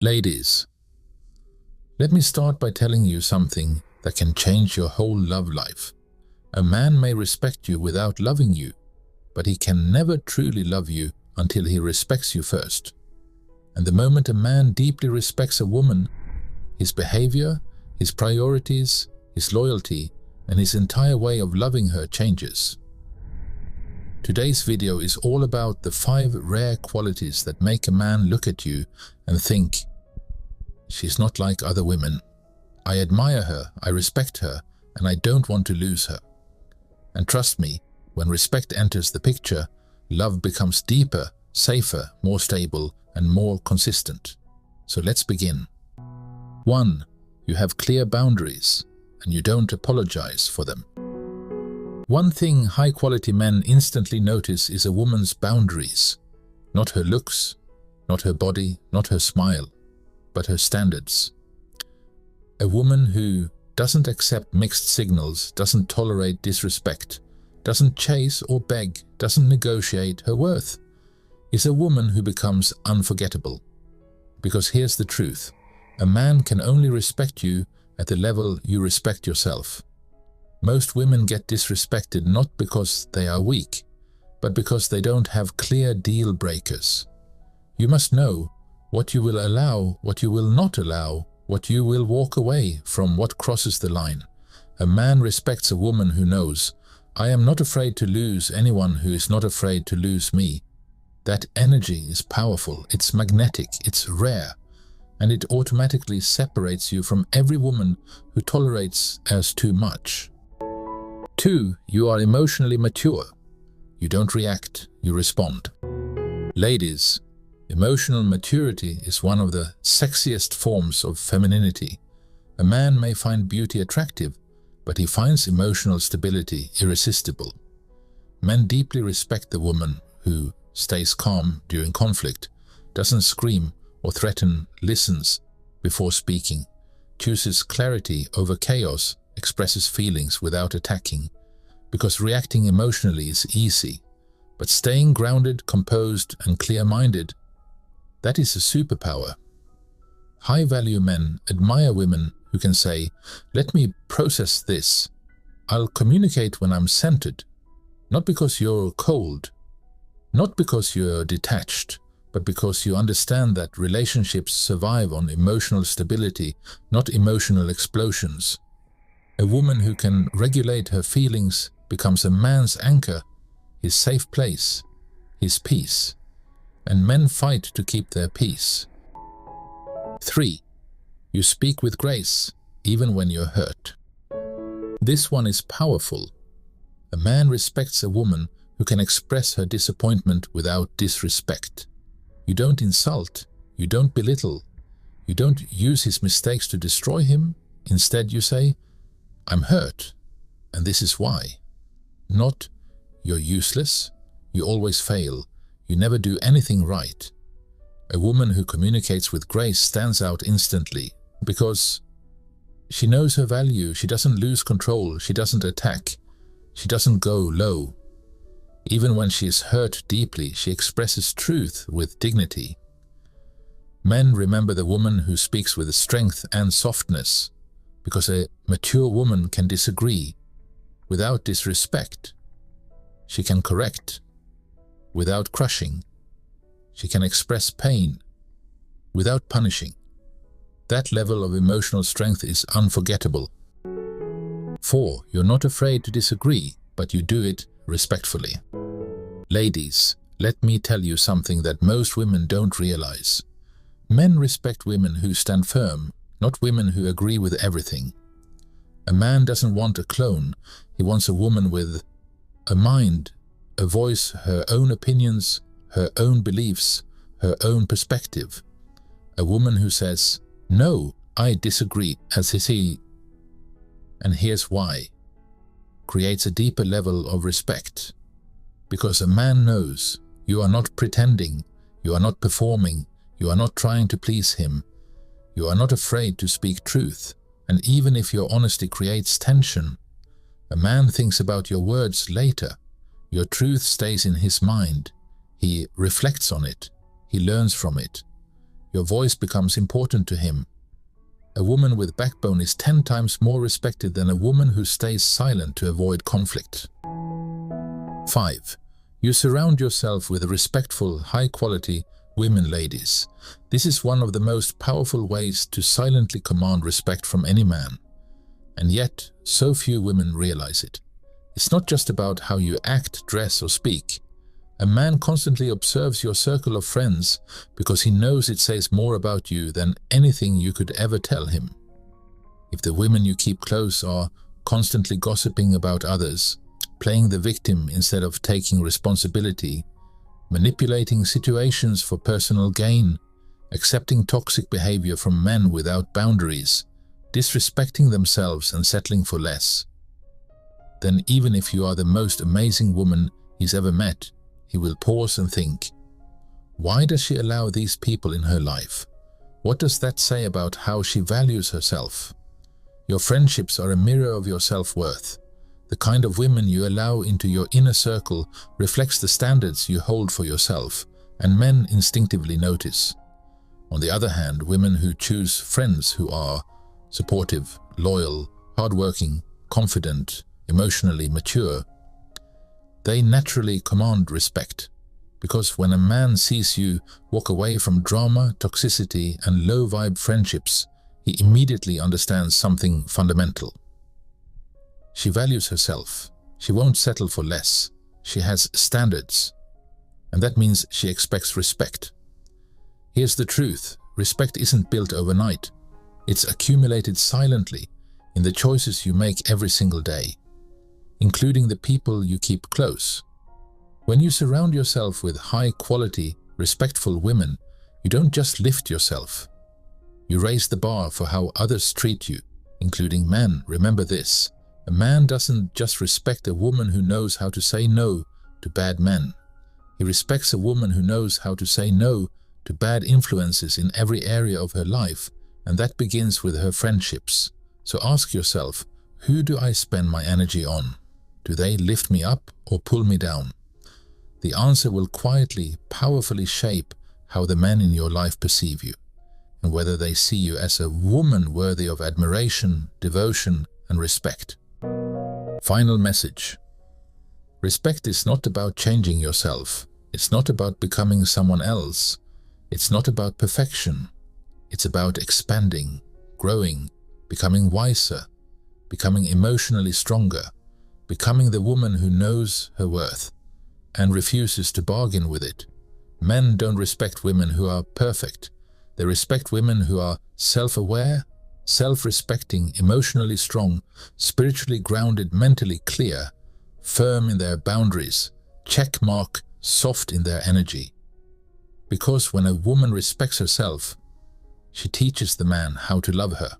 Ladies, let me start by telling you something that can change your whole love life. A man may respect you without loving you, but he can never truly love you until he respects you first. And the moment a man deeply respects a woman, his behavior, his priorities, his loyalty, and his entire way of loving her changes. Today's video is all about the 5 rare qualities that make a man look at you and think, "She's not like other women. I admire her, I respect her, and I don't want to lose her." And trust me, when respect enters the picture, love becomes deeper, safer, more stable, and more consistent. So let's begin. 1. You have clear boundaries, and you don't apologize for them. One thing high-quality men instantly notice is a woman's boundaries. Not her looks, not her body, not her smile, but her standards. A woman who doesn't accept mixed signals, doesn't tolerate disrespect, doesn't chase or beg, doesn't negotiate her worth, is a woman who becomes unforgettable. Because here's the truth, a man can only respect you at the level you respect yourself. Most women get disrespected not because they are weak, but because they don't have clear deal breakers. You must know what you will allow, what you will not allow, what you will walk away from, what crosses the line. A man respects a woman who knows, "I am not afraid to lose anyone who is not afraid to lose me." That energy is powerful, it's magnetic, it's rare, and it automatically separates you from every woman who tolerates as too much. 2. You are emotionally mature. You don't react, you respond. Ladies, emotional maturity is one of the sexiest forms of femininity. A man may find beauty attractive, but he finds emotional stability irresistible. Men deeply respect the woman who stays calm during conflict, doesn't scream or threaten, listens before speaking, chooses clarity over chaos, expresses feelings without attacking, because reacting emotionally is easy, but staying grounded, composed, and clear-minded, that is a superpower. High-value men admire women who can say, "Let me process this. I'll communicate when I'm centered," not because you're cold, not because you're detached, but because you understand that relationships survive on emotional stability, not emotional explosions. A woman who can regulate her feelings becomes a man's anchor, his safe place, his peace. And men fight to keep their peace. 3. You speak with grace, even when you're hurt. This one is powerful. A man respects a woman who can express her disappointment without disrespect. You don't insult, you don't belittle, you don't use his mistakes to destroy him. Instead you say, "I'm hurt, and this is why." Not, "You're useless, you always fail, you never do anything right." A woman who communicates with grace stands out instantly because she knows her value, she doesn't lose control, she doesn't attack, she doesn't go low. Even when she is hurt deeply, she expresses truth with dignity. Men remember the woman who speaks with strength and softness, because a mature woman can disagree without disrespect. She can correct without crushing. She can express pain without punishing. That level of emotional strength is unforgettable. 4. You're not afraid to disagree, but you do it respectfully. Ladies, let me tell you something that most women don't realize. Men respect women who stand firm, not women who agree with everything. A man doesn't want a clone, he wants a woman with a mind, a voice, her own opinions, her own beliefs, her own perspective. A woman who says, "No, I disagree," as is he, and here's why, creates a deeper level of respect. Because a man knows you are not pretending, you are not performing, you are not trying to please him. You are not afraid to speak truth, and even if your honesty creates tension, a man thinks about your words later. Your truth stays in his mind. He reflects on it. He learns from it. Your voice becomes important to him. A woman with backbone is 10 times more respected than a woman who stays silent to avoid conflict. 5. You surround yourself with respectful, high-quality women, ladies. This is one of the most powerful ways to silently command respect from any man. And yet, so few women realize it. It's not just about how you act, dress, or speak. A man constantly observes your circle of friends because he knows it says more about you than anything you could ever tell him. If the women you keep close are constantly gossiping about others, playing the victim instead of taking responsibility, manipulating situations for personal gain, accepting toxic behavior from men without boundaries, disrespecting themselves and settling for less, then even if you are the most amazing woman he's ever met, he will pause and think, why does she allow these people in her life? What does that say about how she values herself? Your friendships are a mirror of your self-worth. The kind of women you allow into your inner circle reflects the standards you hold for yourself, and men instinctively notice. On the other hand, women who choose friends who are supportive, loyal, hardworking, confident, emotionally mature, they naturally command respect, because when a man sees you walk away from drama, toxicity, and low-vibe friendships, he immediately understands something fundamental. She values herself. She won't settle for less. She has standards, and that means she expects respect. Here's the truth. Respect isn't built overnight. It's accumulated silently in the choices you make every single day, including the people you keep close. When you surround yourself with high-quality, respectful women, you don't just lift yourself. You raise the bar for how others treat you, including men. Remember this. A man doesn't just respect a woman who knows how to say no to bad men. He respects a woman who knows how to say no to bad influences in every area of her life, and that begins with her friendships. So ask yourself, who do I spend my energy on? Do they lift me up or pull me down? The answer will quietly, powerfully shape how the men in your life perceive you, and whether they see you as a woman worthy of admiration, devotion, and respect. Final message. Respect is not about changing yourself. It's not about becoming someone else. It's not about perfection. It's about expanding, growing, becoming wiser, becoming emotionally stronger, becoming the woman who knows her worth and refuses to bargain with it. Men don't respect women who are perfect. They respect women who are self-aware, self-respecting, emotionally strong, spiritually grounded, mentally clear, firm in their boundaries, checkmark, soft in their energy. Because when a woman respects herself, she teaches the man how to love her.